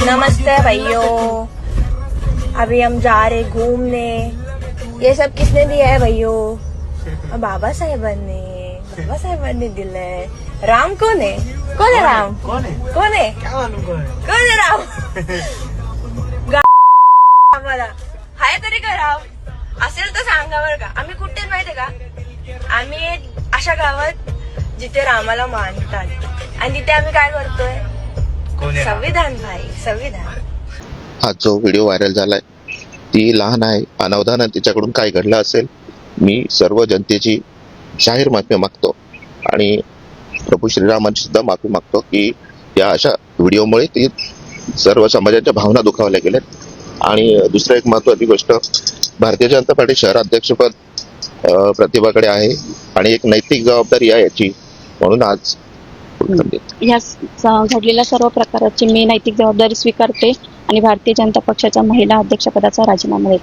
नमस्ते भैया, अभी हम जा रहे घूमने। ये सब किसने दिया है भैया? बाबा साहेबांनी दिलंय। राम कौन है? कौन है राम? कौन है कौन है राम? आम्हाला हाय तरी का राम असेल तर सांगा बरं का. आम्ही कुठे माहितीये का? आम्ही अशा गावात जिथे रामाला मानतात आणि तिथे आम्ही काय करतोय? संविधान भाई, संविधान. हा जो व्हिडिओ व्हायरल झालाय ती लहान आहे, अनावधानाने तिच्याकडून काय घडलं असेल. मी सर्व जनतेची जाहीर माफी मागतो आणि प्रभू श्रीरामांची सुद्धा माफी मागतो की या अशा व्हिडिओमुळे ती सर्व समाजाच्या भावना दुखावल्या गेल्यात. आणि दुसरं एक महत्वाची गोष्ट, भारतीय जनता पार्टी शहराध्यक्षपद प्रतिभाकडे आहे आणि एक नैतिक जबाबदारी आहे याची, म्हणून आज ह्या घडलेल्या सर्व प्रकाराची मी नैतिक जबाबदारी स्वीकारते आणि भारतीय जनता पक्षाच्या महिला अध्यक्षपदाचा राजीनामा देते.